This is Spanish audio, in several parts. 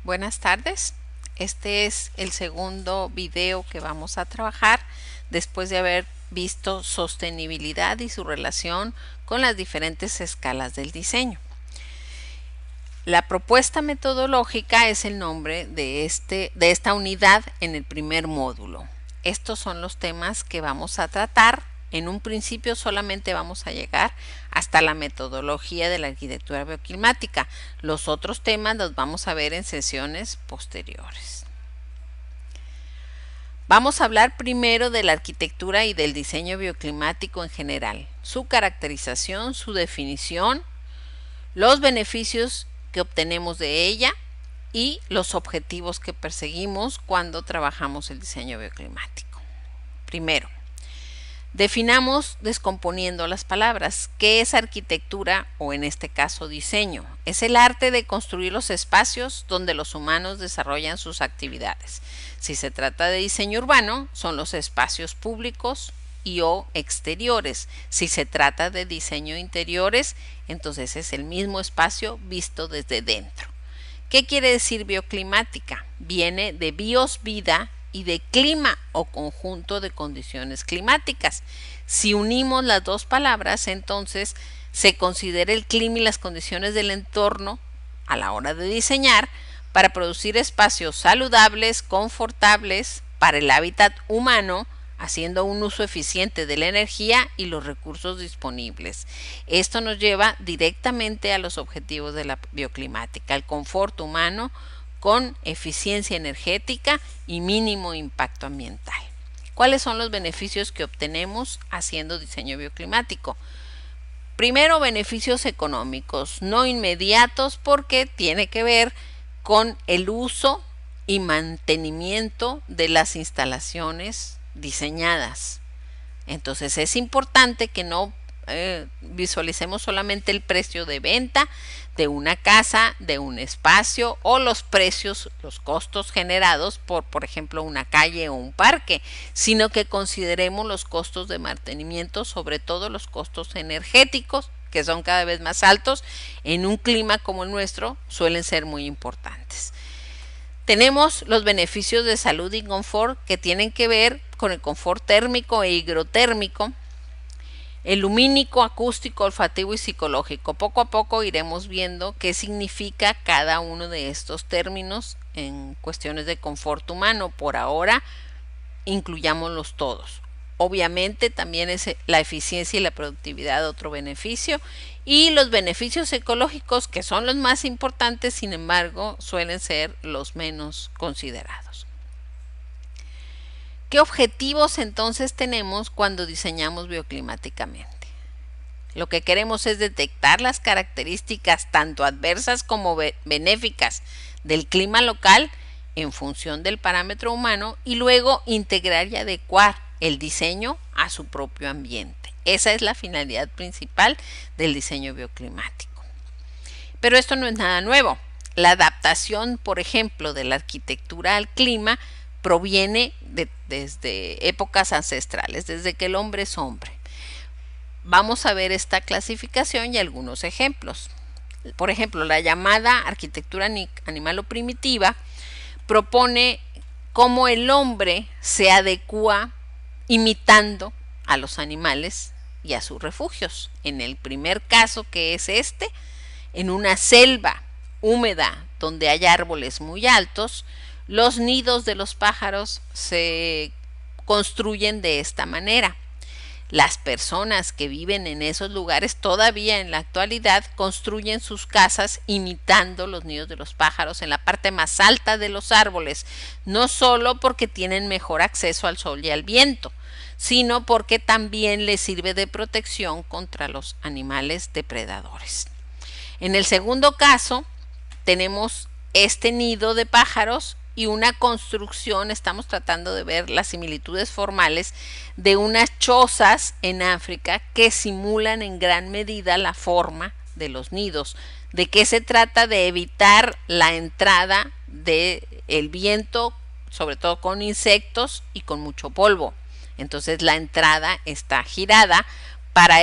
Buenas tardes. Este es el segundo video que vamos a trabajar después de haber visto sostenibilidad y su relación con las diferentes escalas del diseño. La propuesta metodológica es el nombre de esta unidad en el primer módulo. Estos son los temas que vamos a tratar. En un principio solamente vamos a llegar hasta la metodología de la arquitectura bioclimática. Los otros temas los vamos a ver en sesiones posteriores. Vamos a hablar primero de la arquitectura y del diseño bioclimático en general, su caracterización, su definición, los beneficios que obtenemos de ella y los objetivos que perseguimos cuando trabajamos el diseño bioclimático. Primero, definamos descomponiendo las palabras. ¿Qué es arquitectura o en este caso diseño? Es el arte de construir los espacios donde los humanos desarrollan sus actividades. Si se trata de diseño urbano, son los espacios públicos y o exteriores. Si se trata de diseño interiores, entonces es el mismo espacio visto desde dentro. ¿Qué quiere decir bioclimática? Viene de bios, vida, y de clima o conjunto de condiciones climáticas. Si unimos las dos palabras, entonces se considera el clima y las condiciones del entorno a la hora de diseñar para producir espacios saludables, confortables para el hábitat humano, haciendo un uso eficiente de la energía y los recursos disponibles. Esto nos lleva directamente a los objetivos de la bioclimática, el confort humano con eficiencia energética y mínimo impacto ambiental. ¿Cuáles son los beneficios que obtenemos haciendo diseño bioclimático? Primero, beneficios económicos, no inmediatos porque tiene que ver con el uso y mantenimiento de las instalaciones diseñadas. Entonces es importante que no visualicemos solamente el precio de venta de una casa, de un espacio o los precios, los costos generados por ejemplo, una calle o un parque, sino que consideremos los costos de mantenimiento, sobre todo los costos energéticos, que son cada vez más altos. En un clima como el nuestro suelen ser muy importantes. Tenemos los beneficios de salud y confort que tienen que ver con el confort térmico e higrotérmico, el lumínico, acústico, olfativo y psicológico. Poco a poco iremos viendo qué significa cada uno de estos términos en cuestiones de confort humano. Por ahora, incluyámoslos todos. Obviamente también es la eficiencia y la productividad otro beneficio, y los beneficios ecológicos, que son los más importantes, sin embargo suelen ser los menos considerados. ¿Qué objetivos entonces tenemos cuando diseñamos bioclimáticamente? Lo que queremos es detectar las características tanto adversas como benéficas del clima local en función del parámetro humano y luego integrar y adecuar el diseño a su propio ambiente. Esa es la finalidad principal del diseño bioclimático. Pero esto no es nada nuevo. La adaptación, por ejemplo, de la arquitectura al clima proviene desde épocas ancestrales, desde que el hombre es hombre. Vamos a ver esta clasificación y algunos ejemplos. Por ejemplo, la llamada arquitectura animal o primitiva propone cómo el hombre se adecua imitando a los animales y a sus refugios. En el primer caso, que es en una selva húmeda donde hay árboles muy altos, los nidos de los pájaros se construyen de esta manera. Las personas que viven en esos lugares todavía en la actualidad construyen sus casas imitando los nidos de los pájaros en la parte más alta de los árboles, no solo porque tienen mejor acceso al sol y al viento, sino porque también les sirve de protección contra los animales depredadores. En el segundo caso, tenemos este nido de pájaros y una construcción. Estamos tratando de ver las similitudes formales de unas chozas en África que simulan en gran medida la forma de los nidos. ¿De qué se trata? De evitar la entrada del viento, sobre todo con insectos y con mucho polvo. Entonces la entrada está girada para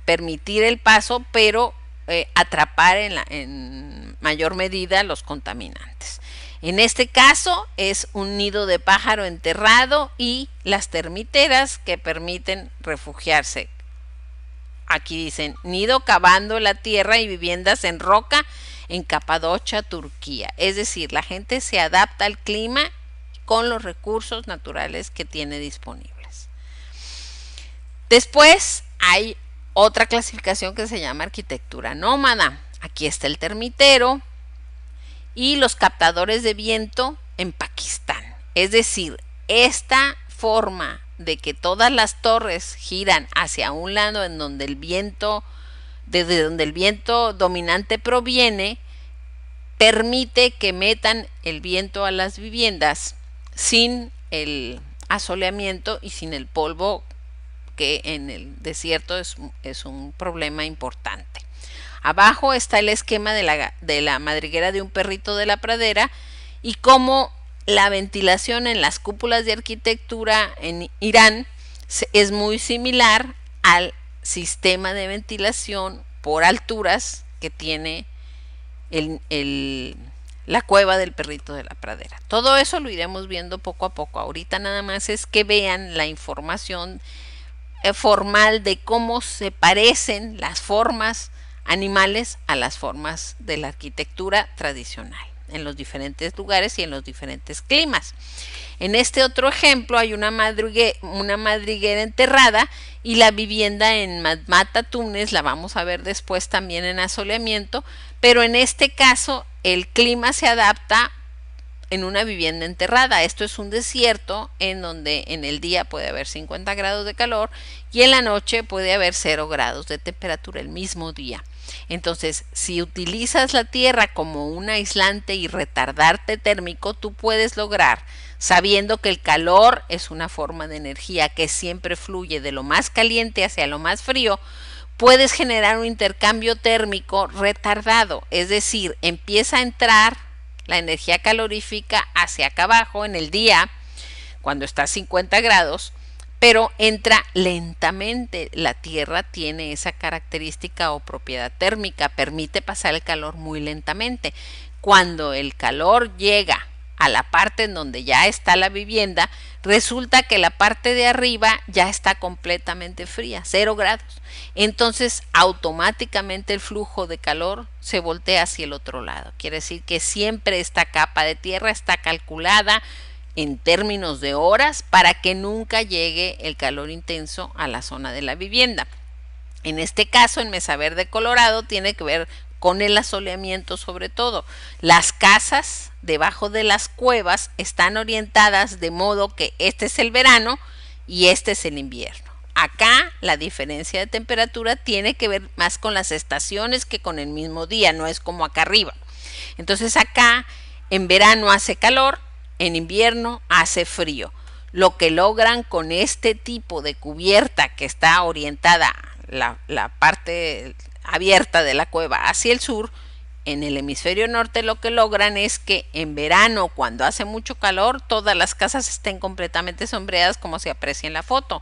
permitir el paso, pero atrapar en mayor medida los contaminantes. En este caso es un nido de pájaro enterrado y las termiteras que permiten refugiarse. Aquí dicen, nido cavando la tierra y viviendas en roca en Capadocia, Turquía. Es decir, la gente se adapta al clima con los recursos naturales que tiene disponibles. Después hay otra clasificación que se llama arquitectura nómada. Aquí está el termitero y los captadores de viento en Pakistán. Es decir, esta forma de que todas las torres giran hacia un lado en donde el viento, desde donde el viento dominante proviene, permite que metan el viento a las viviendas sin el asoleamiento y sin el polvo, que en el desierto es un problema importante. Abajo está el esquema de la madriguera de un perrito de la pradera y cómo la ventilación en las cúpulas de arquitectura en Irán es muy similar al sistema de ventilación por alturas que tiene la cueva del perrito de la pradera. Todo eso lo iremos viendo poco a poco. Ahorita nada más es que vean la información formal de cómo se parecen las formas animales a las formas de la arquitectura tradicional en los diferentes lugares y en los diferentes climas. En este otro ejemplo hay una madriguera enterrada y la vivienda en Matmata, Túnez, la vamos a ver después también en asoleamiento, pero en este caso el clima se adapta en una vivienda enterrada. Esto es un desierto en donde en el día puede haber 50 grados de calor y en la noche puede haber 0 grados de temperatura el mismo día. Entonces, si utilizas la tierra como un aislante y retardarte térmico, tú puedes lograr, sabiendo que el calor es una forma de energía que siempre fluye de lo más caliente hacia lo más frío, puedes generar un intercambio térmico retardado, es decir, empieza a entrar la energía calorífica hacia acá abajo en el día, cuando está a 50 grados, pero entra lentamente. La Tierra tiene esa característica o propiedad térmica, permite pasar el calor muy lentamente. Cuando el calor llega a la parte en donde ya está la vivienda, resulta que la parte de arriba ya está completamente fría, 0 grados. Entonces, automáticamente el flujo de calor se voltea hacia el otro lado. Quiere decir que siempre esta capa de tierra está calculada en términos de horas para que nunca llegue el calor intenso a la zona de la vivienda. En este caso, en Mesa Verde, Colorado, tiene que ver con el asoleamiento sobre todo. Las casas debajo de las cuevas están orientadas de modo que este es el verano y este es el invierno. Acá la diferencia de temperatura tiene que ver más con las estaciones que con el mismo día, no es como acá arriba. Entonces acá en verano hace calor, en invierno hace frío. Lo que logran con este tipo de cubierta que está orientada la parte abierta de la cueva hacia el sur, en el hemisferio norte lo que logran es que en verano, cuando hace mucho calor, todas las casas estén completamente sombreadas como se aprecia en la foto.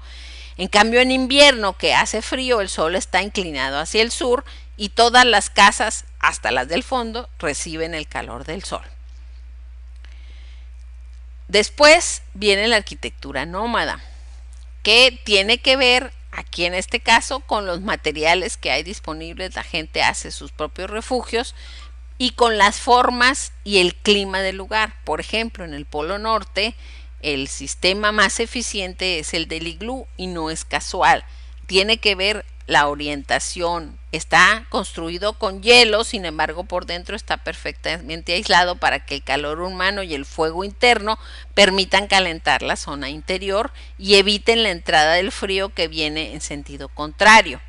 En cambio, en invierno, que hace frío, el sol está inclinado hacia el sur y todas las casas, hasta las del fondo, reciben el calor del sol. Después viene la arquitectura nómada, que tiene que ver, aquí en este caso, con los materiales que hay disponibles. La gente hace sus propios refugios y con las formas y el clima del lugar. Por ejemplo, en el Polo Norte, el sistema más eficiente es el del iglú y no es casual. Tiene que ver la orientación. Está construido con hielo, sin embargo por dentro está perfectamente aislado para que el calor humano y el fuego interno permitan calentar la zona interior y eviten la entrada del frío que viene en sentido contrario.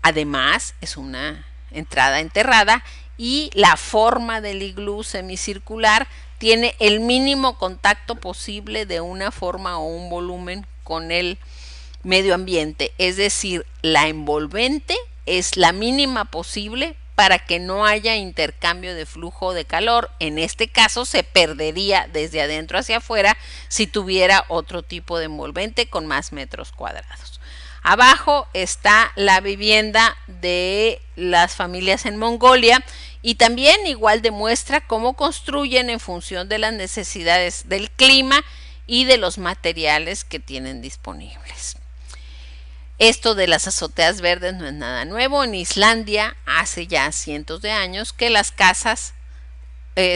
Además, es una entrada enterrada y la forma del iglú semicircular tiene el mínimo contacto posible de una forma o un volumen con el medio ambiente, es decir, la envolvente es la mínima posible para que no haya intercambio de flujo de calor. En este caso se perdería desde adentro hacia afuera si tuviera otro tipo de envolvente con más metros cuadrados. Abajo está la vivienda de las familias en Mongolia Y también igual demuestra cómo construyen en función de las necesidades del clima y de los materiales que tienen disponibles. Esto de las azoteas verdes no es nada nuevo. En Islandia hace ya cientos de años que las casas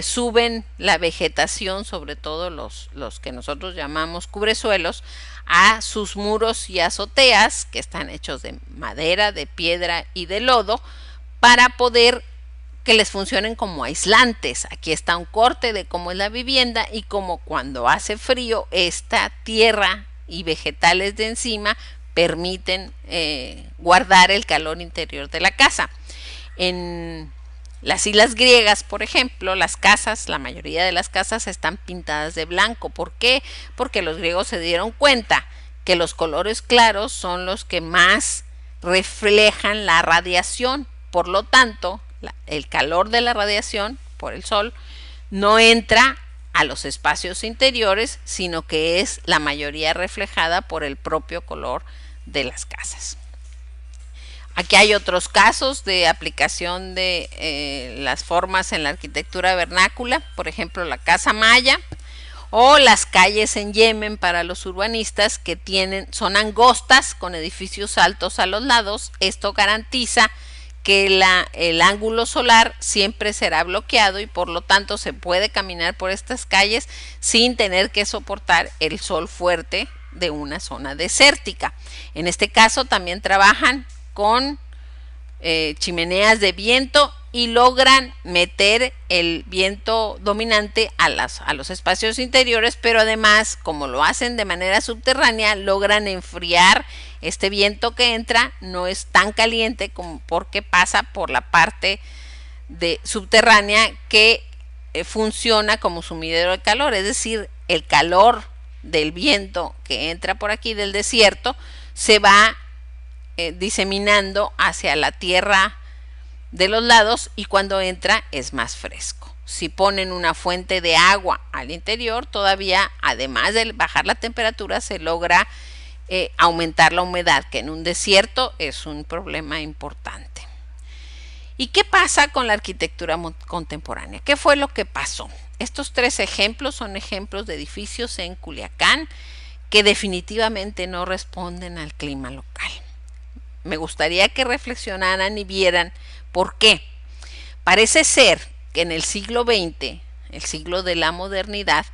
suben la vegetación, sobre todo los que nosotros llamamos cubresuelos, a sus muros y azoteas, que están hechos de madera, de piedra y de lodo, para poder que les funcionen como aislantes. Aquí está un corte de cómo es la vivienda y como cuando hace frío, esta tierra y vegetales de encima permiten guardar el calor interior de la casa. En las islas griegas, por ejemplo, las casas, la mayoría de las casas están pintadas de blanco. ¿Por qué? Porque los griegos se dieron cuenta que los colores claros son los que más reflejan la radiación. Por lo tanto, el calor de la radiación por el sol no entra a los espacios interiores, sino que es la mayoría reflejada por el propio color de las casas. Aquí hay otros casos de aplicación de las formas en la arquitectura vernácula, por ejemplo la casa maya o las calles en Yemen para los urbanistas que son angostas con edificios altos a los lados. Esto garantiza que el ángulo solar siempre será bloqueado y por lo tanto se puede caminar por estas calles sin tener que soportar el sol fuerte de una zona desértica. En este caso también trabajan con chimeneas de viento y logran meter el viento dominante a los espacios interiores, pero además, como lo hacen de manera subterránea, logran enfriar este viento que entra. No es tan caliente como porque pasa por la parte subterránea que funciona como sumidero de calor, es decir, el calor del viento que entra por aquí del desierto se va diseminando hacia la tierra de los lados y cuando entra es más fresco. Si ponen una fuente de agua al interior, todavía además de bajar la temperatura se logra aumentar la humedad, que en un desierto es un problema importante. ¿Y qué pasa con la arquitectura contemporánea? ¿Qué fue lo que pasó? Estos tres ejemplos son ejemplos de edificios en Culiacán que definitivamente no responden al clima local. Me gustaría que reflexionaran y vieran por qué. Parece ser que en el siglo XX, el siglo de la modernidad,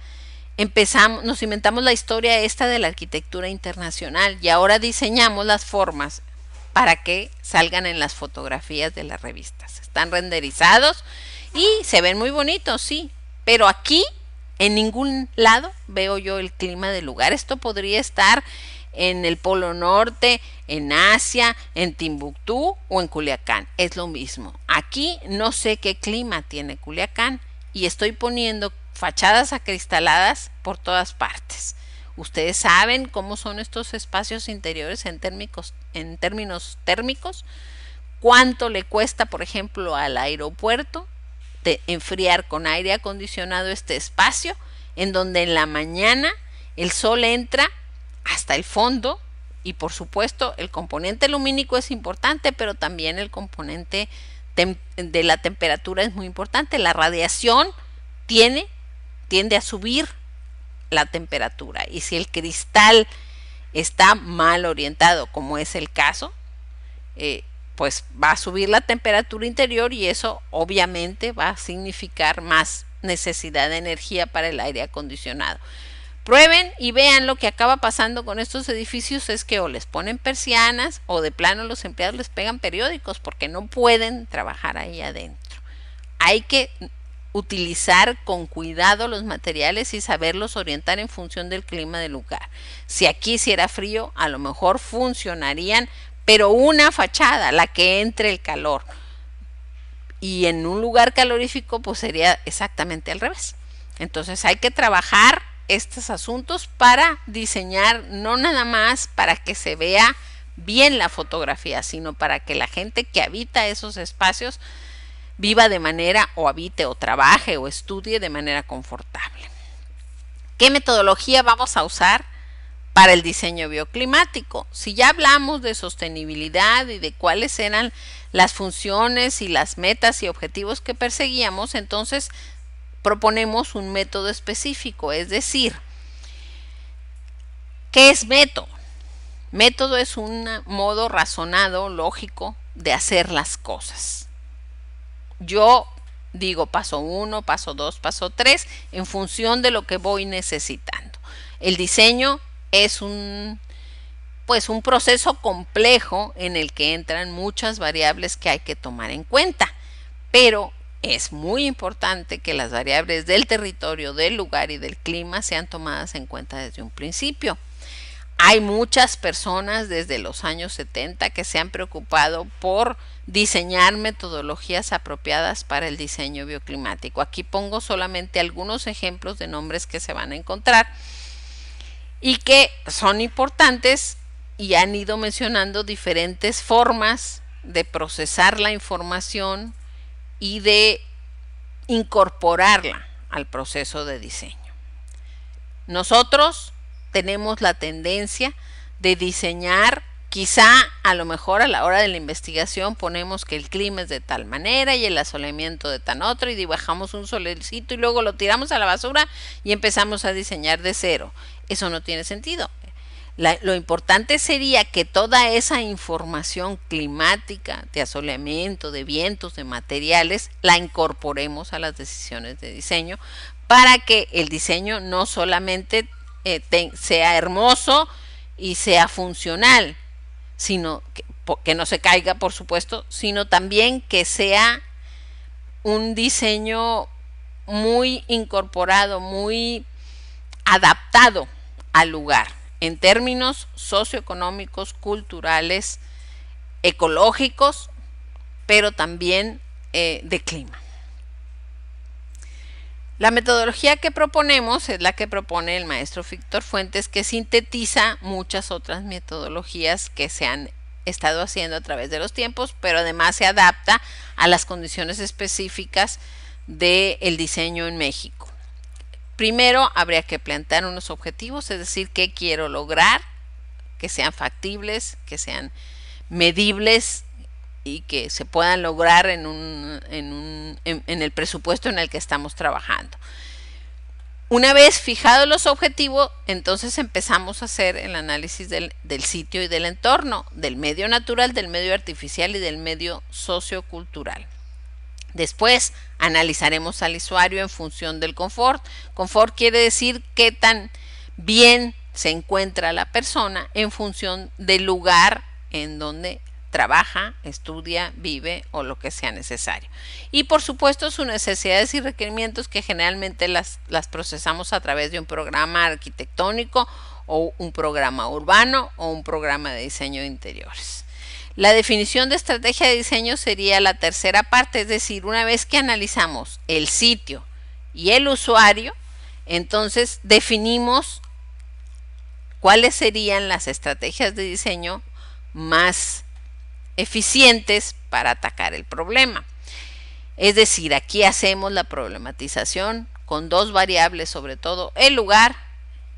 nos inventamos la historia esta de la arquitectura internacional y ahora diseñamos las formas para que salgan en las fotografías de las revistas. Están renderizados y se ven muy bonitos, sí, pero aquí en ningún lado veo yo el clima del lugar. Esto podría estar en el Polo Norte, en Asia, en Timbuktu o en Culiacán. Es lo mismo. Aquí no sé qué clima tiene Culiacán y estoy poniendo fachadas acristaladas por todas partes. Ustedes saben cómo son estos espacios interiores en términos térmicos. ¿Cuánto le cuesta, por ejemplo, al aeropuerto de enfriar con aire acondicionado este espacio en donde en la mañana el sol entra hasta el fondo? Y por supuesto el componente lumínico es importante, pero también el componente de la temperatura es muy importante. La radiación tiende a subir la temperatura y si el cristal está mal orientado, como es el caso, pues va a subir la temperatura interior y eso obviamente va a significar más necesidad de energía para el aire acondicionado. Prueben y vean lo que acaba pasando con estos edificios, es que o les ponen persianas o de plano los empleados les pegan periódicos porque no pueden trabajar ahí adentro. Hay que utilizar con cuidado los materiales y saberlos orientar en función del clima del lugar. Si aquí hiciera frío, a lo mejor funcionarían, pero una fachada, la que entre el calor. Y en un lugar calorífico, pues sería exactamente al revés. Entonces hay que trabajar estos asuntos para diseñar, no nada más para que se vea bien la fotografía, sino para que la gente que habita esos espacios viva de manera, o habite, o trabaje, o estudie de manera confortable. ¿Qué metodología vamos a usar para el diseño bioclimático. Si ya hablamos de sostenibilidad y de cuáles eran las funciones y las metas y objetivos que perseguíamos, entonces proponemos un método específico, es decir, ¿qué es método? Método es un modo razonado, lógico de hacer las cosas. Yo digo paso 1, paso 2, paso 3 en función de lo que voy necesitando. El diseño es un proceso complejo en el que entran muchas variables que hay que tomar en cuenta, pero es muy importante que las variables del territorio, del lugar y del clima sean tomadas en cuenta desde un principio. Hay muchas personas desde los años 70 que se han preocupado por diseñar metodologías apropiadas para el diseño bioclimático. Aquí pongo solamente algunos ejemplos de nombres que se van a encontrar y que son importantes y han ido mencionando diferentes formas de procesar la información y de incorporarla al proceso de diseño. Nosotros tenemos la tendencia de diseñar, quizá a lo mejor a la hora de la investigación ponemos que el clima es de tal manera y el asoleamiento de tan otro y dibujamos un solecito y luego lo tiramos a la basura y empezamos a diseñar de cero. Eso no tiene sentido. Lo importante sería que toda esa información climática, de asoleamiento, de vientos, de materiales, la incorporemos a las decisiones de diseño para que el diseño no solamente sea hermoso y sea funcional, sino que no se caiga, por supuesto, sino también que sea un diseño muy incorporado, muy adaptado al lugar, en términos socioeconómicos, culturales, ecológicos, pero también de clima. La metodología que proponemos es la que propone el maestro Víctor Fuentes, que sintetiza muchas otras metodologías que se han estado haciendo a través de los tiempos, pero además se adapta a las condiciones específicas del diseño en México. Primero habría que plantear unos objetivos, es decir, qué quiero lograr, que sean factibles, que sean medibles y que se puedan lograr en el presupuesto en el que estamos trabajando. Una vez fijados los objetivos, entonces empezamos a hacer el análisis del sitio y del entorno, del medio natural, del medio artificial y del medio sociocultural. Después analizaremos al usuario en función del confort. Confort quiere decir qué tan bien se encuentra la persona en función del lugar en donde trabaja, estudia, vive o lo que sea necesario. Y por supuesto sus necesidades y requerimientos, que generalmente las procesamos a través de un programa arquitectónico o un programa urbano o un programa de diseño de interiores. La definición de estrategia de diseño sería la tercera parte, es decir, una vez que analizamos el sitio y el usuario, entonces definimos cuáles serían las estrategias de diseño más eficientes para atacar el problema. Es decir, aquí hacemos la problematización con dos variables, sobre todo el lugar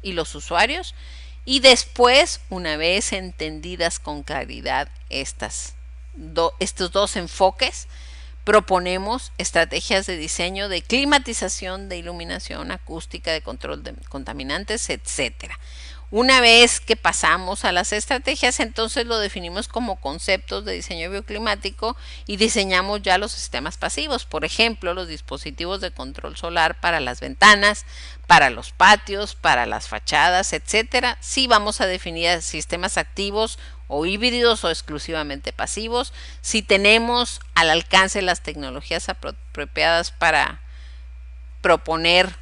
y los usuarios, y después, una vez entendidas con claridad estos dos enfoques, proponemos estrategias de diseño de climatización, de iluminación, acústica, de control de contaminantes, etcétera. Una vez que pasamos a las estrategias, entonces lo definimos como conceptos de diseño bioclimático y diseñamos ya los sistemas pasivos, por ejemplo, los dispositivos de control solar para las ventanas, para los patios, para las fachadas, etcétera. Sí vamos a definir sistemas activos o híbridos o exclusivamente pasivos. Si tenemos al alcance las tecnologías apropiadas para proponer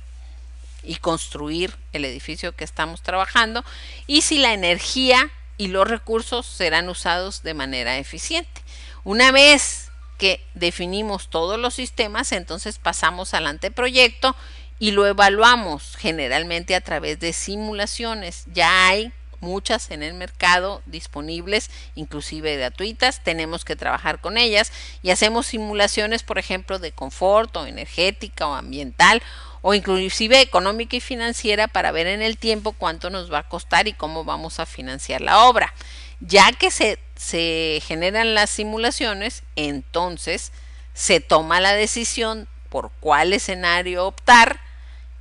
y construir el edificio que estamos trabajando, y si la energía y los recursos serán usados de manera eficiente. Una vez que definimos todos los sistemas, entonces pasamos al anteproyecto y lo evaluamos generalmente a través de simulaciones. Ya hay muchas en el mercado disponibles, inclusive gratuitas. Tenemos que trabajar con ellas y hacemos simulaciones, por ejemplo, de confort o energética o ambiental, o inclusive económica y financiera para ver en el tiempo cuánto nos va a costar y cómo vamos a financiar la obra. Ya que se generan las simulaciones, entonces se toma la decisión por cuál escenario optar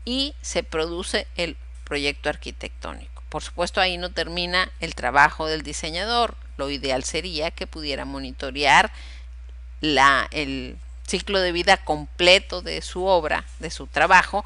y se produce el proyecto arquitectónico. Por supuesto, ahí no termina el trabajo del diseñador. Lo ideal sería que pudiera monitorear el ciclo de vida completo de su obra, de su trabajo,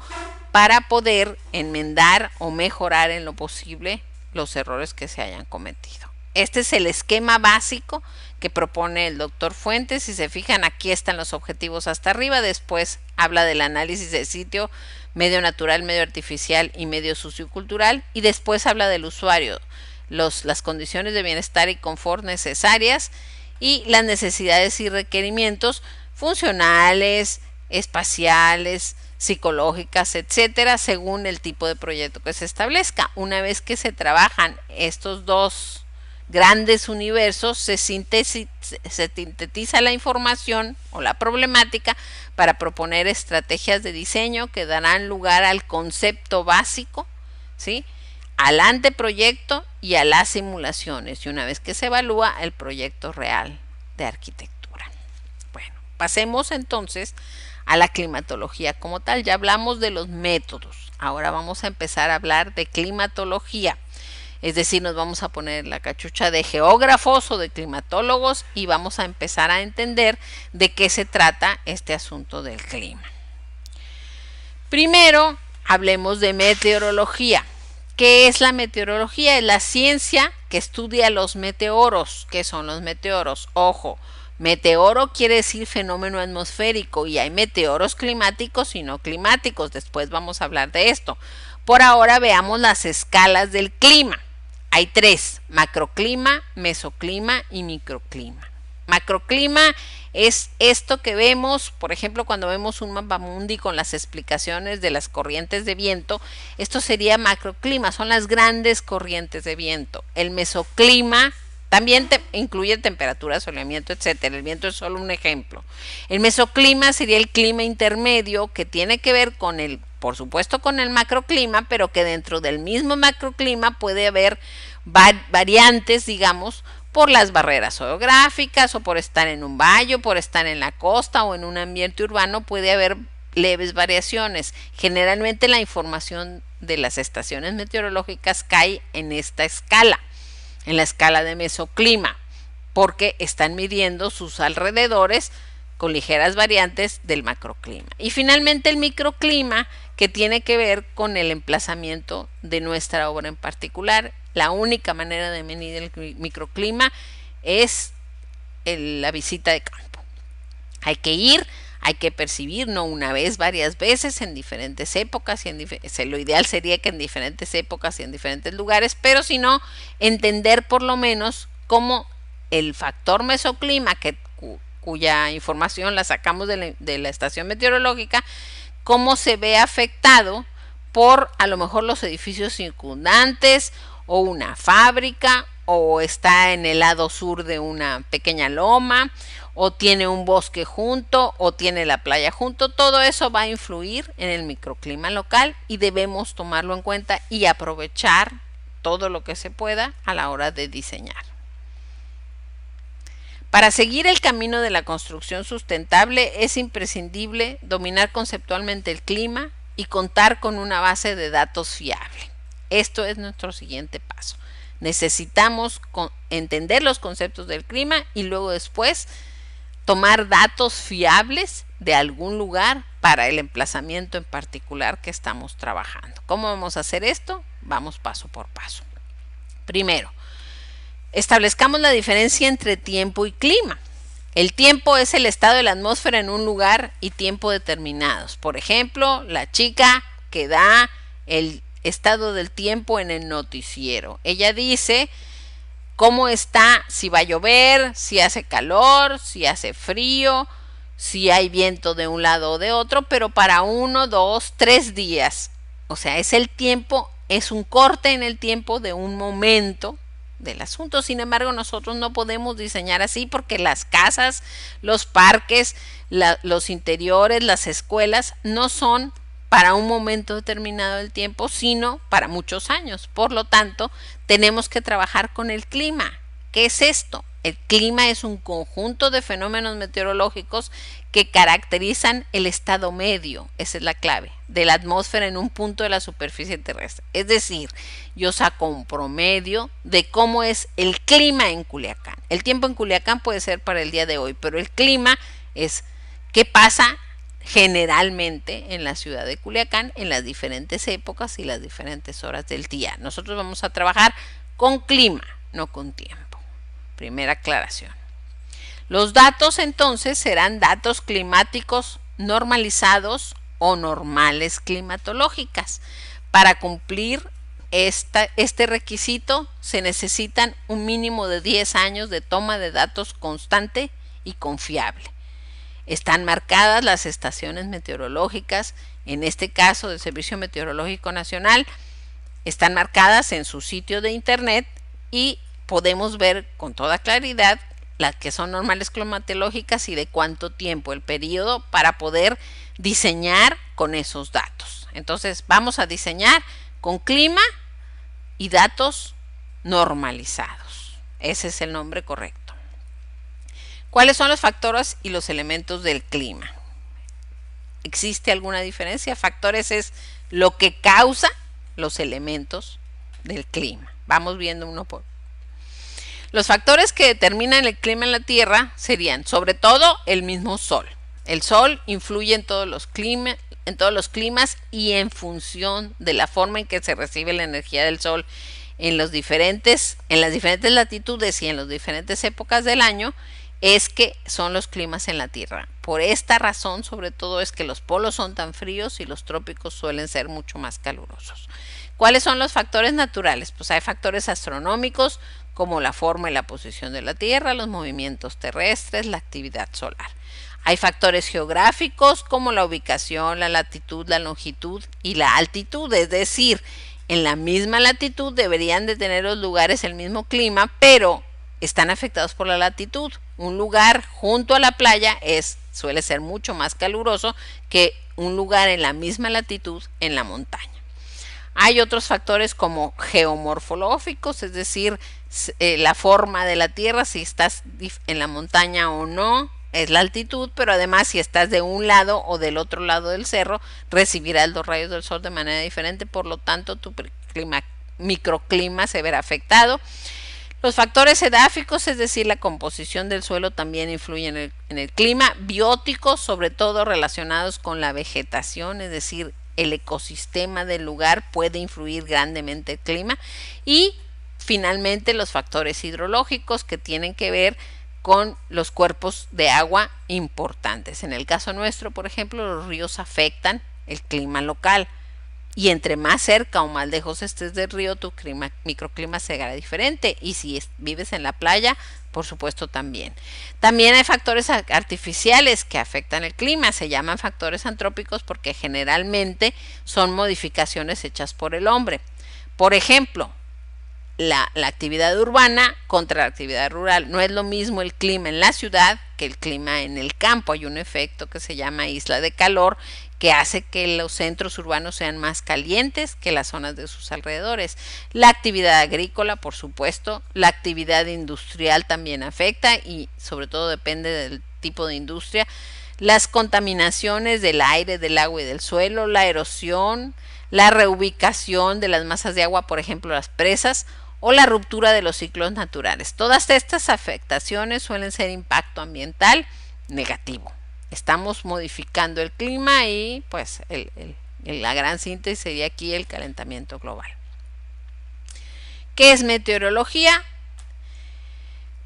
para poder enmendar o mejorar en lo posible los errores que se hayan cometido. Este es el esquema básico que propone el doctor Fuentes. Si se fijan, aquí están los objetivos hasta arriba. Después habla del análisis del sitio, medio natural, medio artificial y medio sociocultural. Y después habla del usuario, las condiciones de bienestar y confort necesarias y las necesidades y requerimientos funcionales, espaciales, psicológicas, etcétera, según el tipo de proyecto que se establezca. Una vez que se trabajan estos dos grandes universos, se sintetiza la información o la problemática para proponer estrategias de diseño que darán lugar al concepto básico, ¿sí?, al anteproyecto y a las simulaciones, y una vez que se evalúa el proyecto real de arquitectura. Bueno, pasemos entonces a la climatología como tal. Ya hablamos de los métodos, ahora vamos a empezar a hablar de climatología. Es decir, nos vamos a poner la cachucha de geógrafos o de climatólogos y vamos a empezar a entender de qué se trata este asunto del clima. Primero, hablemos de meteorología. ¿Qué es la meteorología? Es la ciencia que estudia los meteoros. ¿Qué son los meteoros? Ojo, meteoro quiere decir fenómeno atmosférico y hay meteoros climáticos y no climáticos. Después vamos a hablar de esto. Por ahora veamos las escalas del clima. Hay tres: macroclima, mesoclima y microclima. Macroclima es esto que vemos, por ejemplo, cuando vemos un mapamundi con las explicaciones de las corrientes de viento. Esto sería macroclima, son las grandes corrientes de viento. El mesoclima también incluye temperatura, soleamiento, etcétera. El viento es solo un ejemplo. El mesoclima sería el clima intermedio, que tiene que ver con por supuesto, con el macroclima, pero que dentro del mismo macroclima puede haber variantes, digamos, por las barreras geográficas o por estar en un valle, por estar en la costa o en un ambiente urbano, puede haber leves variaciones. Generalmente la información de las estaciones meteorológicas cae en esta escala, en la escala de mesoclima, porque están midiendo sus alrededores con ligeras variantes del macroclima. Y finalmente el microclima, que tiene que ver con el emplazamiento de nuestra obra en particular. La única manera de medir el microclima es la visita de campo. Hay que ir, hay que percibir, no una vez, varias veces, en diferentes épocas, lo ideal sería que en diferentes épocas y en diferentes lugares, pero si no, entender por lo menos cómo el factor mesoclima, cuya información la sacamos de la estación meteorológica, cómo se ve afectado por a lo mejor los edificios circundantes o una fábrica, o está en el lado sur de una pequeña loma, o tiene un bosque junto, o tiene la playa junto. Todo eso va a influir en el microclima local y debemos tomarlo en cuenta y aprovechar todo lo que se pueda a la hora de diseñar. Para seguir el camino de la construcción sustentable es imprescindible dominar conceptualmente el clima y contar con una base de datos fiable. Esto es nuestro siguiente paso. Necesitamos entender los conceptos del clima y luego después tomar datos fiables de algún lugar para el emplazamiento en particular que estamos trabajando. ¿Cómo vamos a hacer esto? Vamos paso por paso. Primero, establezcamos la diferencia entre tiempo y clima. El tiempo es el estado de la atmósfera en un lugar y tiempo determinados. Por ejemplo, la chica que da el estado del tiempo en el noticiero. Ella dice cómo está, si va a llover, si hace calor, si hace frío, si hay viento de un lado o de otro, pero para 1, 2, 3 días. O sea, es el tiempo, es un corte en el tiempo de un momento del asunto. Sin embargo, nosotros no podemos diseñar así porque las casas, los parques, los interiores, las escuelas no son para un momento determinado del tiempo, sino para muchos años. Por lo tanto, tenemos que trabajar con el clima. ¿Qué es esto? El clima es un conjunto de fenómenos meteorológicos que caracterizan el estado medio, esa es la clave, de la atmósfera en un punto de la superficie terrestre. Es decir, yo saco un promedio de cómo es el clima en Culiacán. El tiempo en Culiacán puede ser para el día de hoy, pero el clima es qué pasa generalmente en la ciudad de Culiacán en las diferentes épocas y las diferentes horas del día. Nosotros vamos a trabajar con clima, no con tiempo. Primera aclaración. Los datos entonces serán datos climáticos normalizados o normales climatológicas. Para cumplir este requisito se necesitan un mínimo de 10 años de toma de datos constante y confiable. Están marcadas las estaciones meteorológicas, en este caso del Servicio Meteorológico Nacional, están marcadas en su sitio de internet y podemos ver con toda claridad las que son normales climatológicas y de cuánto tiempo, el periodo, para poder diseñar con esos datos. Entonces vamos a diseñar con clima y datos normalizados. Ese es el nombre correcto. ¿Cuáles son los factores y los elementos del clima? ¿Existe alguna diferencia? Factores es lo que causa los elementos del clima. Vamos viendo uno por uno. Los factores que determinan el clima en la Tierra serían, sobre todo, el mismo Sol. El Sol influye en todos los climas y en función de la forma en que se recibe la energía del Sol en las diferentes latitudes y en las diferentes épocas del año, es que son los climas en la Tierra. Por esta razón, sobre todo, es que los polos son tan fríos y los trópicos suelen ser mucho más calurosos. ¿Cuáles son los factores naturales? Pues hay factores astronómicos, como la forma y la posición de la Tierra, los movimientos terrestres, la actividad solar. Hay factores geográficos como la ubicación, la latitud, la longitud y la altitud, es decir, en la misma latitud deberían de tener los lugares el mismo clima, pero están afectados por la latitud. Un lugar junto a la playa suele ser mucho más caluroso que un lugar en la misma latitud en la montaña. Hay otros factores como geomorfológicos, es decir, la forma de la Tierra, si estás en la montaña o no, es la altitud, pero además si estás de un lado o del otro lado del cerro, recibirás los rayos del sol de manera diferente, por lo tanto tu microclima se verá afectado. Los factores edáficos, es decir, la composición del suelo, también influyen en el clima. Bióticos, sobre todo relacionados con la vegetación, es decir, el ecosistema del lugar puede influir grandemente el clima. Y finalmente los factores hidrológicos, que tienen que ver con los cuerpos de agua importantes. En el caso nuestro, por ejemplo, los ríos afectan el clima local. Y entre más cerca o más lejos estés del río, tu microclima será diferente. Y si vives en la playa, por supuesto también. También hay factores artificiales que afectan el clima. Se llaman factores antrópicos porque generalmente son modificaciones hechas por el hombre. Por ejemplo, la actividad urbana contra la actividad rural. No es lo mismo el clima en la ciudad que el clima en el campo. Hay un efecto que se llama isla de calor que hace que los centros urbanos sean más calientes que las zonas de sus alrededores. La actividad agrícola, por supuesto, la actividad industrial también afecta y sobre todo depende del tipo de industria. Las contaminaciones del aire, del agua y del suelo, la erosión, la reubicación de las masas de agua, por ejemplo las presas, o la ruptura de los ciclos naturales. Todas estas afectaciones suelen ser impacto ambiental negativo. Estamos modificando el clima y pues la gran síntesis sería aquí el calentamiento global. ¿Qué es meteorología?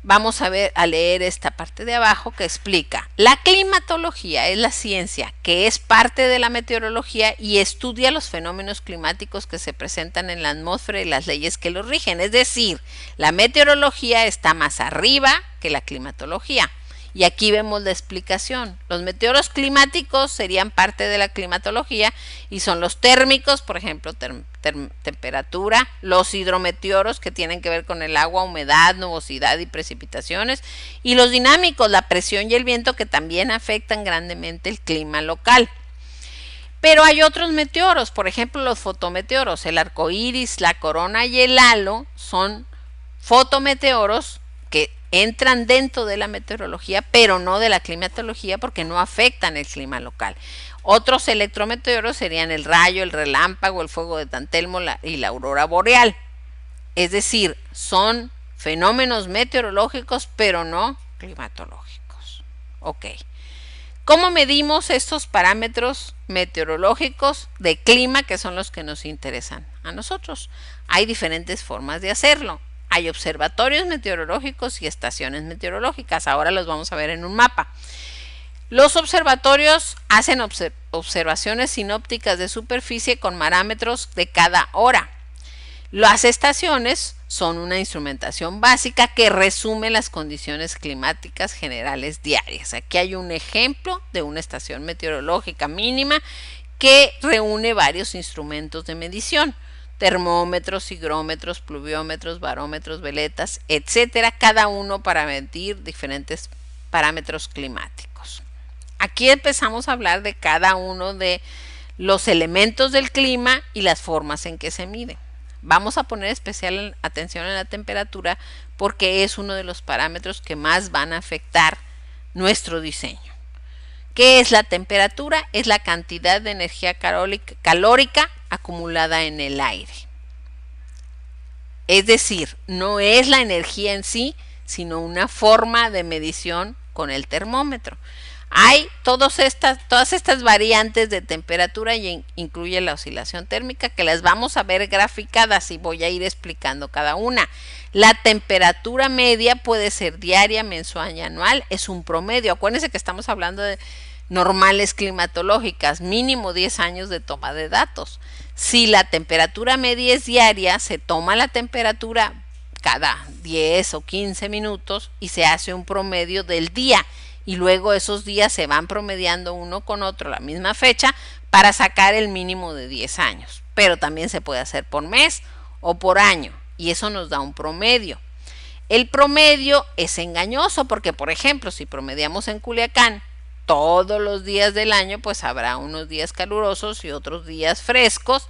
Vamos a leer esta parte de abajo que explica. La climatología es la ciencia que es parte de la meteorología y estudia los fenómenos climáticos que se presentan en la atmósfera y las leyes que los rigen. Es decir, la meteorología está más arriba que la climatología. Y aquí vemos la explicación. Los meteoros climáticos serían parte de la climatología y son los térmicos, por ejemplo, temperatura, los hidrometeoros que tienen que ver con el agua, humedad, nubosidad y precipitaciones, y los dinámicos, la presión y el viento, que también afectan grandemente el clima local. Pero hay otros meteoros, por ejemplo los fotometeoros, el arco iris, la corona y el halo son fotometeoros que entran dentro de la meteorología, pero no de la climatología porque no afectan el clima local. Otros electrometeoros serían el rayo, el relámpago, el fuego de San Telmo y la aurora boreal. Es decir, son fenómenos meteorológicos, pero no climatológicos. Ok. ¿Cómo medimos estos parámetros meteorológicos de clima que son los que nos interesan a nosotros? Hay diferentes formas de hacerlo. Hay observatorios meteorológicos y estaciones meteorológicas. Ahora los vamos a ver en un mapa. Los observatorios hacen observaciones sinópticas de superficie con parámetros de cada hora. Las estaciones son una instrumentación básica que resume las condiciones climáticas generales diarias. Aquí hay un ejemplo de una estación meteorológica mínima que reúne varios instrumentos de medición: termómetros, higrómetros, pluviómetros, barómetros, veletas, etcétera, cada uno para medir diferentes parámetros climáticos. Aquí empezamos a hablar de cada uno de los elementos del clima y las formas en que se miden. Vamos a poner especial atención en la temperatura porque es uno de los parámetros que más van a afectar nuestro diseño. ¿Qué es la temperatura? Es la cantidad de energía calórica acumulada en el aire. Es decir, no es la energía en sí, sino una forma de medición con el termómetro. Hay todas estas variantes de temperatura y incluye la oscilación térmica, que las vamos a ver graficadas y voy a ir explicando cada una. La temperatura media puede ser diaria, mensual y anual, es un promedio. Acuérdense que estamos hablando de normales climatológicas, mínimo 10 años de toma de datos. Si la temperatura media es diaria, se toma la temperatura cada 10 o 15 minutos y se hace un promedio del día. Y luego esos días se van promediando uno con otro la misma fecha para sacar el mínimo de 10 años. Pero también se puede hacer por mes o por año y eso nos da un promedio. El promedio es engañoso porque, por ejemplo, si promediamos en Culiacán todos los días del año, pues habrá unos días calurosos y otros días frescos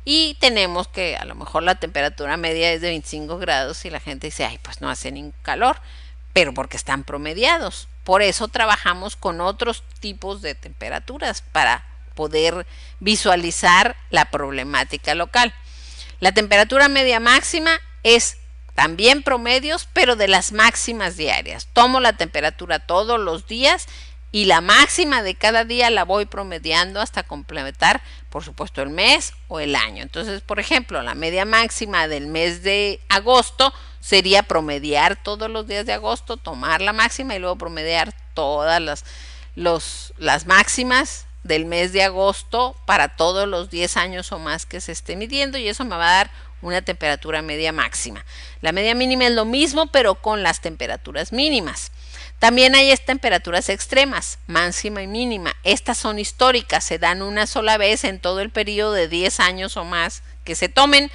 y tenemos que a lo mejor la temperatura media es de 25 grados y la gente dice, ay, pues no hace ningún calor, pero porque están promediados. Por eso trabajamos con otros tipos de temperaturas para poder visualizar la problemática local. La temperatura media máxima es también promedios, pero de las máximas diarias. Tomo la temperatura todos los días y la máxima de cada día la voy promediando hasta completar, por supuesto, el mes o el año. Entonces, por ejemplo, la media máxima del mes de agosto sería promediar todos los días de agosto, tomar la máxima y luego promediar todas las máximas del mes de agosto para todos los 10 años o más que se esté midiendo y eso me va a dar una temperatura media máxima. La media mínima es lo mismo, pero con las temperaturas mínimas. También hay temperaturas extremas, máxima y mínima. Estas son históricas, se dan una sola vez en todo el periodo de 10 años o más que se tomen.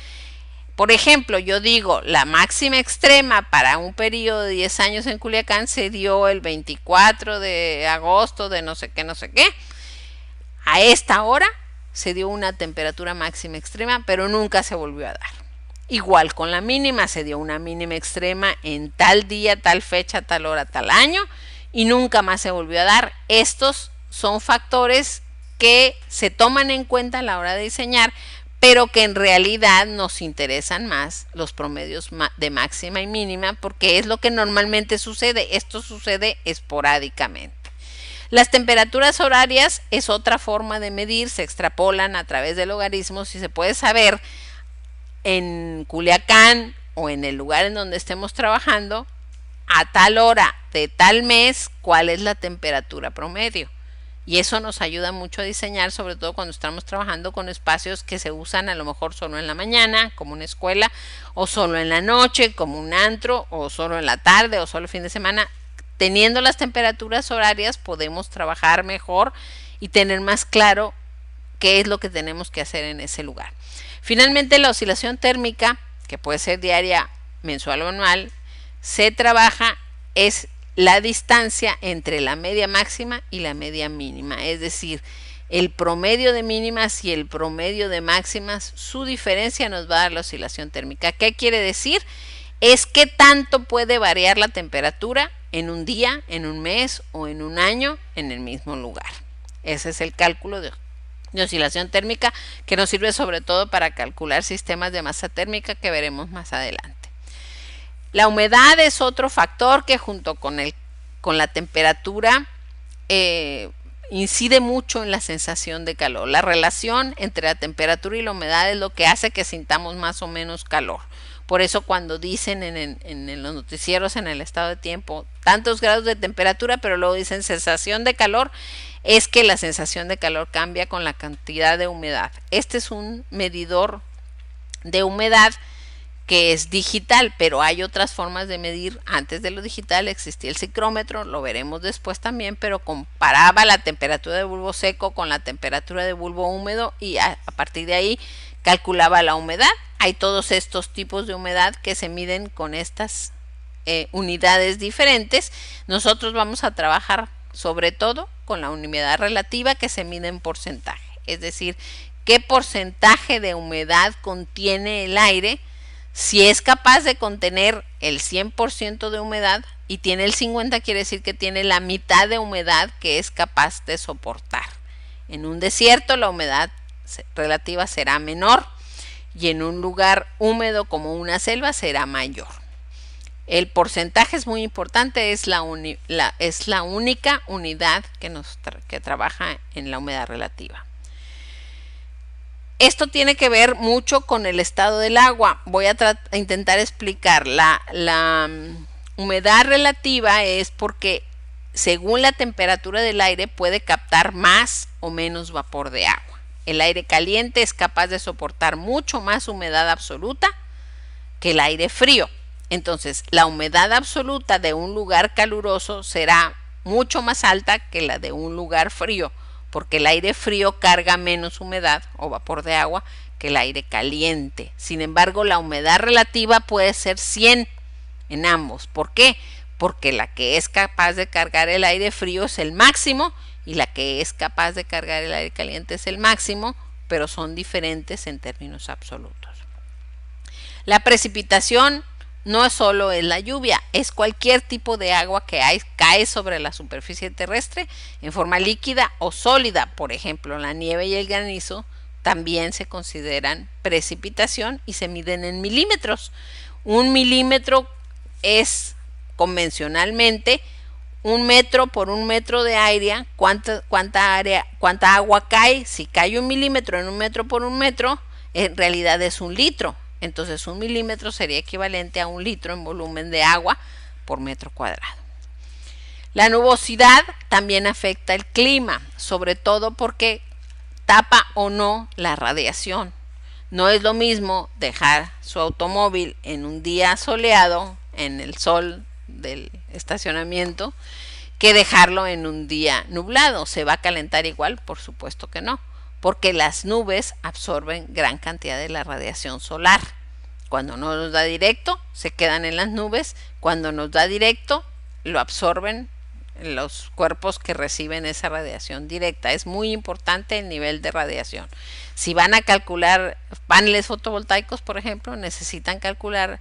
Por ejemplo, yo digo, la máxima extrema para un periodo de 10 años en Culiacán se dio el 24 de agosto de no sé qué, no sé qué. A esta hora se dio una temperatura máxima extrema, pero nunca se volvió a dar. Igual con la mínima, se dio una mínima extrema en tal día, tal fecha, tal hora, tal año y nunca más se volvió a dar. Estos son factores que se toman en cuenta a la hora de diseñar, pero que en realidad nos interesan más los promedios de máxima y mínima porque es lo que normalmente sucede. Esto sucede esporádicamente. Las temperaturas horarias es otra forma de medir, se extrapolan a través de logaritmos y se puede saber en Culiacán o en el lugar en donde estemos trabajando a tal hora de tal mes cuál es la temperatura promedio. Y eso nos ayuda mucho a diseñar, sobre todo cuando estamos trabajando con espacios que se usan a lo mejor solo en la mañana, como una escuela, o solo en la noche, como un antro, o solo en la tarde, o solo el fin de semana. Teniendo las temperaturas horarias podemos trabajar mejor y tener más claro qué es lo que tenemos que hacer en ese lugar. Finalmente, la oscilación térmica, que puede ser diaria, mensual o anual, se trabaja, es la distancia entre la media máxima y la media mínima. Es decir, el promedio de mínimas y el promedio de máximas, su diferencia nos va a dar la oscilación térmica. ¿Qué quiere decir? Es qué tanto puede variar la temperatura en un día, en un mes o en un año en el mismo lugar. Ese es el cálculo de oscilación térmica, que nos sirve sobre todo para calcular sistemas de masa térmica que veremos más adelante. La humedad es otro factor que junto con la temperatura incide mucho en la sensación de calor. La relación entre la temperatura y la humedad es lo que hace que sintamos más o menos calor. Por eso cuando dicen en los noticieros, en el estado de tiempo, tantos grados de temperatura, pero luego dicen sensación de calor, es que la sensación de calor cambia con la cantidad de humedad. Este es un medidor de humedad que es digital, pero hay otras formas de medir. Antes de lo digital existía el ciclómetro, lo veremos después también, pero comparaba la temperatura de bulbo seco con la temperatura de bulbo húmedo y a partir de ahí calculaba la humedad. Hay todos estos tipos de humedad que se miden con estas unidades diferentes. Nosotros vamos a trabajar sobre todo con la humedad relativa, que se mide en porcentaje, es decir, qué porcentaje de humedad contiene el aire. Si es capaz de contener el 100% de humedad y tiene el 50%, quiere decir que tiene la mitad de humedad que es capaz de soportar. En un desierto la humedad relativa será menor y en un lugar húmedo como una selva será mayor. El porcentaje es muy importante, es la única unidad que trabaja en la humedad relativa. Esto tiene que ver mucho con el estado del agua. Voy a intentar explicar. La humedad relativa es porque según la temperatura del aire puede captar más o menos vapor de agua. El aire caliente es capaz de soportar mucho más humedad absoluta que el aire frío. Entonces, la humedad absoluta de un lugar caluroso será mucho más alta que la de un lugar frío, porque el aire frío carga menos humedad o vapor de agua que el aire caliente. Sin embargo, la humedad relativa puede ser 100 en ambos. ¿Por qué? Porque la que es capaz de cargar el aire frío es el máximo y la que es capaz de cargar el aire caliente es el máximo, pero son diferentes en términos absolutos. La precipitación no solo es la lluvia, es cualquier tipo de agua que cae sobre la superficie terrestre en forma líquida o sólida. Por ejemplo, la nieve y el granizo también se consideran precipitación y se miden en milímetros. Un milímetro es convencionalmente 1 metro por 1 metro de área. ¿Cuánta agua cae? Si cae 1 milímetro en 1 metro por 1 metro, en realidad es 1 litro. Entonces 1 milímetro sería equivalente a 1 litro en volumen de agua por metro cuadrado. La nubosidad también afecta el clima, sobre todo porque tapa o no la radiación. No es lo mismo dejar su automóvil en un día soleado, en el sol del estacionamiento, que dejarlo en un día nublado. ¿Se va a calentar igual? Por supuesto que no, porque las nubes absorben gran cantidad de la radiación solar. Cuando no nos da directo, se quedan en las nubes. Cuando nos da directo, lo absorben los cuerpos que reciben esa radiación directa. Es muy importante el nivel de radiación. Si van a calcular paneles fotovoltaicos, por ejemplo, necesitan calcular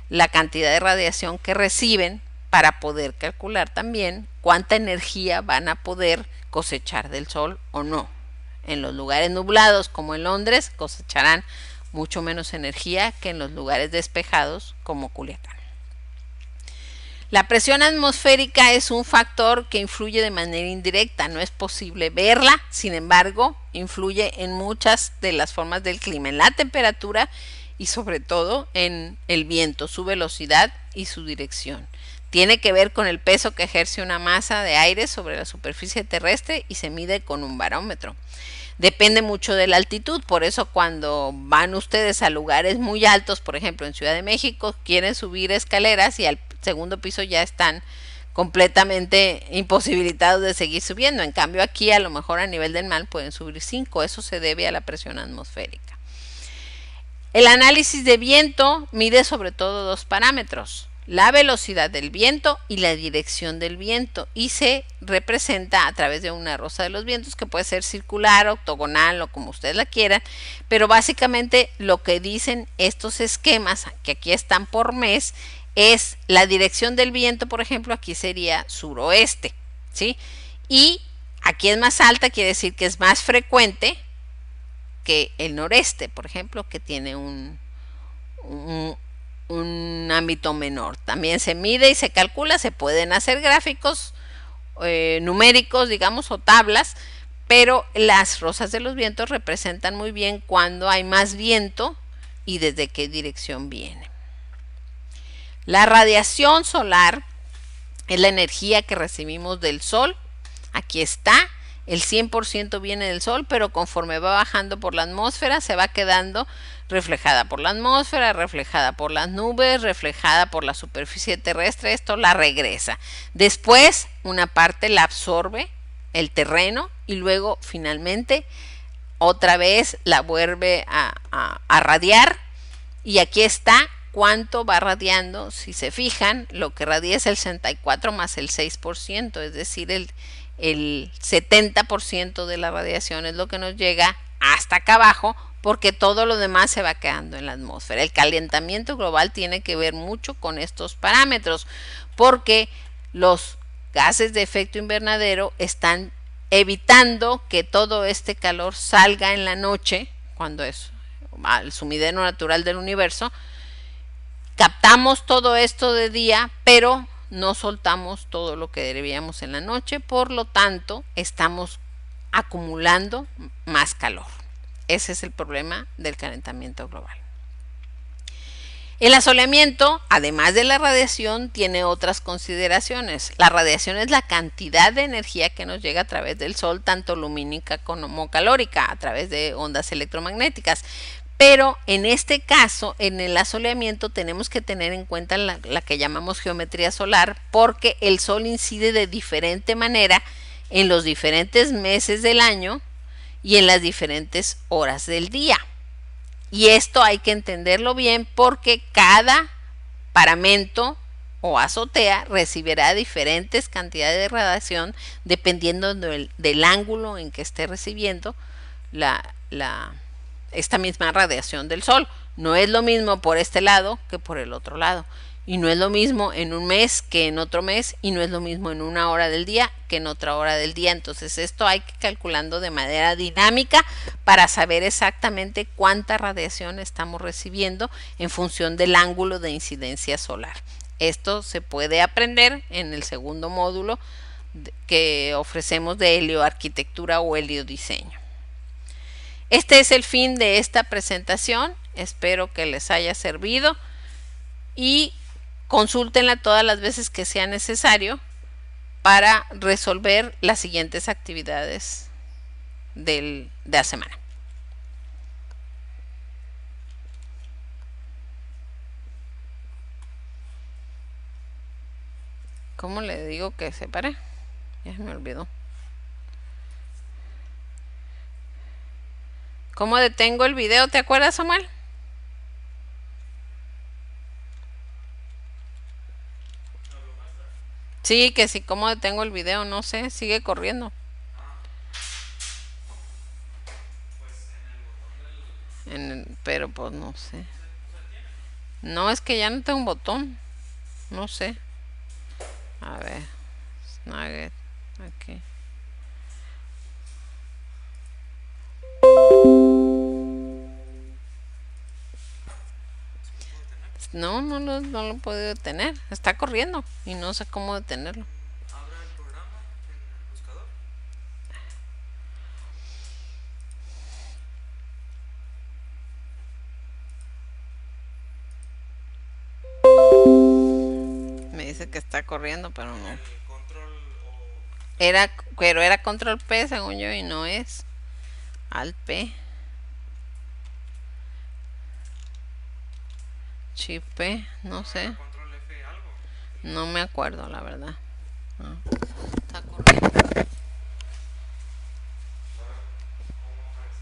la cantidad de radiación que reciben para poder calcular también cuánta energía van a poder cosechar del sol o no. En los lugares nublados como en Londres cosecharán mucho menos energía que en los lugares despejados como Culiacán. La presión atmosférica es un factor que influye de manera indirecta, no es posible verla, sin embargo, influye en muchas de las formas del clima, en la temperatura y sobre todo en el viento, su velocidad y su dirección. Tiene que ver con el peso que ejerce una masa de aire sobre la superficie terrestre y se mide con un barómetro. Depende mucho de la altitud, por eso cuando van ustedes a lugares muy altos, por ejemplo en Ciudad de México, quieren subir escaleras y al segundo piso ya están completamente imposibilitados de seguir subiendo. En cambio aquí a lo mejor a nivel del mar pueden subir 5, eso se debe a la presión atmosférica. El análisis de viento mide sobre todo 2 parámetros, la velocidad del viento y la dirección del viento, y se representa a través de una rosa de los vientos que puede ser circular, octogonal o como ustedes la quieran, pero básicamente lo que dicen estos esquemas que aquí están por mes es la dirección del viento. Por ejemplo, aquí sería suroeste, ¿sí? Y aquí es más alta, quiere decir que es más frecuente que el noreste, por ejemplo, que tiene un ámbito menor. También se mide y se calcula, se pueden hacer gráficos numéricos, digamos, o tablas, pero las rosas de los vientos representan muy bien cuando hay más viento y desde qué dirección viene. La radiación solar es la energía que recibimos del sol. Aquí está, el 100% viene del sol, pero conforme va bajando por la atmósfera se va quedando reflejada por la atmósfera, reflejada por las nubes, reflejada por la superficie terrestre. Esto la regresa. Después una parte la absorbe el terreno y luego finalmente otra vez la vuelve a radiar. Y aquí está cuánto va radiando. Si se fijan, lo que radia es el 64 más el 6%, es decir, el 70% de la radiación es lo que nos llega hasta acá abajo, porque todo lo demás se va quedando en la atmósfera. El calentamiento global tiene que ver mucho con estos parámetros, porque los gases de efecto invernadero están evitando que todo este calor salga en la noche, cuando es el sumidero natural del universo. Captamos todo esto de día, pero no soltamos todo lo que debíamos en la noche, por lo tanto estamos acumulando más calor. Ese es el problema del calentamiento global. El asoleamiento, además de la radiación, tiene otras consideraciones. La radiación es la cantidad de energía que nos llega a través del sol, tanto lumínica como calórica, a través de ondas electromagnéticas. Pero en este caso, en el asoleamiento, tenemos que tener en cuenta la que llamamos geometría solar, porque el sol incide de diferente manera en los diferentes meses del año y en las diferentes horas del día. Y esto hay que entenderlo bien, porque cada paramento o azotea recibirá diferentes cantidades de radiación dependiendo del ángulo en que esté recibiendo esta misma radiación del sol. No es lo mismo por este lado que por el otro lado. Y no es lo mismo en un mes que en otro mes, y no es lo mismo en una hora del día que en otra hora del día. Entonces esto hay que calculando de manera dinámica para saber exactamente cuánta radiación estamos recibiendo en función del ángulo de incidencia solar. Esto se puede aprender en el segundo módulo que ofrecemos de helioarquitectura o heliodiseño. Este es el fin de esta presentación. Espero que les haya servido y consúltenla todas las veces que sea necesario para resolver las siguientes actividades de la semana. ¿Cómo le digo que se pare? Ya se me olvidó. ¿Cómo detengo el video? ¿Te acuerdas, Samuel? Sí, que sí, ¿cómo detengo el video? No sé, sigue corriendo. Pero pues no sé. No, es que ya no tengo un botón. No sé. A ver. Snagget. Aquí. No, no lo he podido detener. Está corriendo y no sé cómo detenerlo. Abra el programa en el buscador. Me dice que está corriendo, pero no. El control o... Pero era control P según yo y no es. Alt P. Shift P, no sé. Control F algo. No me acuerdo, la verdad. No. Está corriendo. ¿Cómo aparece?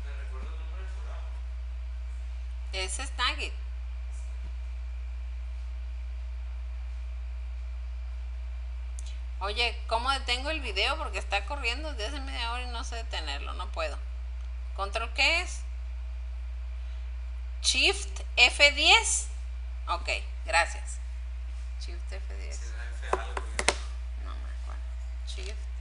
¿Me recuerda el nombre del programa? Ese es Snagit. Oye, ¿cómo detengo el video? Porque está corriendo desde hace media hora y no sé detenerlo, no puedo. ¿Control qué es? Shift F10. Ok, gracias. Shift F10. Si da F algo. No me acuerdo. Shift